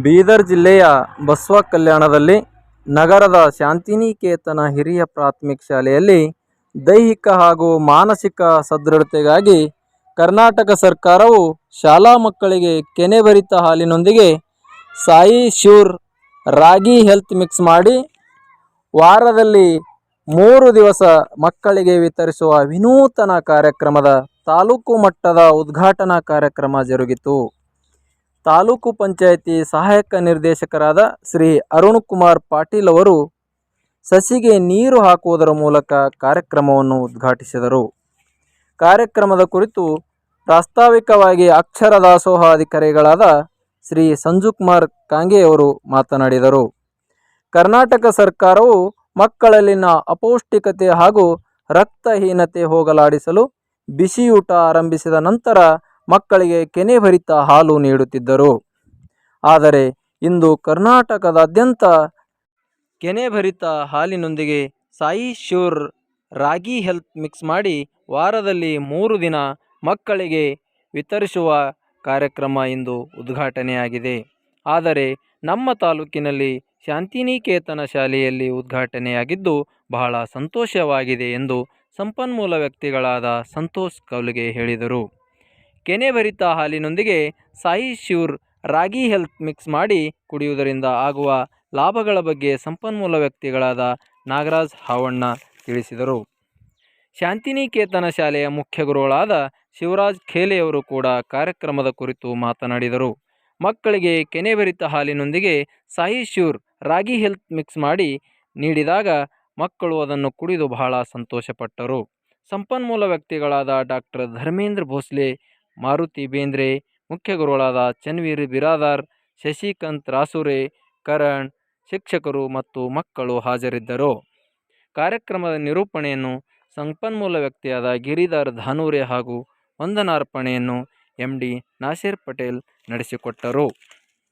ಬೀದರ್ ಜಿಲ್ಲೆಯ ಬಸವ ಕಲ್ಯಾಣದಲ್ಲಿ ನಗರದ ಶಾಂತಿನಿಕೇತನ ಹಿರಿಯ ಪ್ರಾಥಮಿಕ ಶಾಲೆಯಲ್ಲಿ ದೈಹಿಕ ಹಾಗೂ ಮಾನಸಿಕ ಸದೃಢತೆಗಾಗಿ ಕರ್ನಾಟಕ ಸರ್ಕಾರವು ಶಾಲಾ ಮಕ್ಕಳಿಗೆ ಕೆನೆಭರಿತ ಹಾಲಿನೊಂದಿಗೆ ಸಾಯಿ ಶ್ಯೂರ್ ರಾಗಿ ಹೆಲ್ತ್ ಮಿಕ್ಸ್ ಮಾಡಿ ವಾರದಲ್ಲಿ 3 ದಿವಸ ಮಕ್ಕಳಿಗೆ ವಿತರಿಸುವ ವಿನೂತನ ಕಾರ್ಯಕ್ರಮದ ತಾಲೂಕು ಮಟ್ಟದ ಉದ್ಘಾಟನಾ ಕಾರ್ಯಕ್ರಮ ಜರುಗಿತು. ತಾಲೂಕು ಪಂಚಾಯಿತಿ ಸಹಾಯಕ ನಿರ್ದೇಶಕರಾದ ಶ್ರೀ ಅರುಣ್ ಕುಮಾರ್ ಪಾಟೀಲ್ ಅವರು ಸಸಿಗೆ ನೀರು ಹಾಕುವುದರ ಮೂಲಕ ಕಾರ್ಯಕ್ರಮವನ್ನು ಉದ್ಘಾಟಿಸಿದರು. ಕಾರ್ಯಕ್ರಮದ ಕುರಿತು ಪ್ರಾಸ್ತಾವಿಕವಾಗಿ ಅಕ್ಷರ ದಾಸೋಹ ಅಧಿಕಾರಿಗಳಾದ ಶ್ರೀ ಸಂಜುಕುಮಾರ್ ಕಾಂಗೆಯವರು ಮಾತನಾಡಿದರು. ಕರ್ನಾಟಕ ಸರ್ಕಾರವು ಮಕ್ಕಳಲ್ಲಿನ ಅಪೌಷ್ಟಿಕತೆ ಹಾಗೂ ರಕ್ತಹೀನತೆ ಹೋಗಲಾಡಿಸಲು ಬಿಸಿಯೂಟ ಆರಂಭಿಸಿದ ನಂತರ ಮಕ್ಕಳಿಗೆ ಕೆನೆಭರಿತ ಹಾಲು ನೀಡುತ್ತಿದ್ದರು. ಆದರೆ ಇಂದು ಕರ್ನಾಟಕದಾದ್ಯಂತ ಕೆನೆಭರಿತ ಹಾಲಿನೊಂದಿಗೆ ಸಾಯಿ ಶ್ಯೂರ್ ರಾಗಿ ಹೆಲ್ತ್ ಮಿಕ್ಸ್ ಮಾಡಿ ವಾರದಲ್ಲಿ 3 ದಿನ ಮಕ್ಕಳಿಗೆ ವಿತರಿಸುವ ಕಾರ್ಯಕ್ರಮ ಇಂದು ಉದ್ಘಾಟನೆಯಾಗಿದೆ. ಆದರೆ ನಮ್ಮ ತಾಲೂಕಿನಲ್ಲಿ ಶಾಂತಿನಿಕೇತನ ಶಾಲೆಯಲ್ಲಿ ಉದ್ಘಾಟನೆಯಾಗಿದ್ದು ಬಹಳ ಸಂತೋಷವಾಗಿದೆ ಎಂದು ಸಂಪನ್ಮೂಲ ವ್ಯಕ್ತಿಗಳಾದ ಸಂತೋಷ್ ಕೌಲಿಗೆ ಹೇಳಿದರು. ಕೆನೆಭರಿತ ಹಾಲಿನೊಂದಿಗೆ ಸಾಯಿ ಶ್ಯೂರ್ ರಾಗಿ ಹೆಲ್ತ್ ಮಿಕ್ಸ್ ಮಾಡಿ ಕುಡಿಯುವುದರಿಂದ ಆಗುವ ಲಾಭಗಳ ಬಗ್ಗೆ ಸಂಪನ್ಮೂಲ ವ್ಯಕ್ತಿಗಳಾದ ನಾಗರಾಜ್ ಹಾವಣ್ಣ ತಿಳಿಸಿದರು. ಶಾಂತಿನಿಕೇತನ ಶಾಲೆಯ ಮುಖ್ಯ ಗುರುಗಳಾದ ಶಿವರಾಜ್ ಖೇಲೆಯವರು ಕೂಡ ಕಾರ್ಯಕ್ರಮದ ಕುರಿತು ಮಾತನಾಡಿದರು. ಮಕ್ಕಳಿಗೆ ಕೆನೆಭರಿತ ಹಾಲಿನೊಂದಿಗೆ ಸಾಯಿ ಶ್ಯೂರ್ ರಾಗಿ ಹೆಲ್ತ್ ಮಿಕ್ಸ್ ಮಾಡಿ ನೀಡಿದಾಗ ಮಕ್ಕಳು ಅದನ್ನು ಕುಡಿದು ಬಹಳ ಸಂತೋಷಪಟ್ಟರು. ಸಂಪನ್ಮೂಲ ವ್ಯಕ್ತಿಗಳಾದ ಡಾಕ್ಟರ್ ಧರ್ಮೇಂದ್ರ ಭೋಸ್ಲೆ, ಮಾರುತಿ ಬೇಂದ್ರೆ, ಮುಖ್ಯ ಗುರುಗಳಾದ ಚನ್ವೀರ್ ಬಿರಾದಾರ್, ಶಶಿಕಾಂತ್ ರಾಸೂರೆ, ಕರಣ್, ಶಿಕ್ಷಕರು ಮತ್ತು ಮಕ್ಕಳು ಹಾಜರಿದ್ದರು. ಕಾರ್ಯಕ್ರಮದ ನಿರೂಪಣೆಯನ್ನು ಸಂಪನ್ಮೂಲ ವ್ಯಕ್ತಿಯಾದ ಗಿರಿಧರ್ ಧಾನೂರೆ ಹಾಗೂ ವಂದನಾರ್ಪಣೆಯನ್ನು MD ನಾಸೀರ್ ಪಟೇಲ್ ನಡೆಸಿಕೊಟ್ಟರು.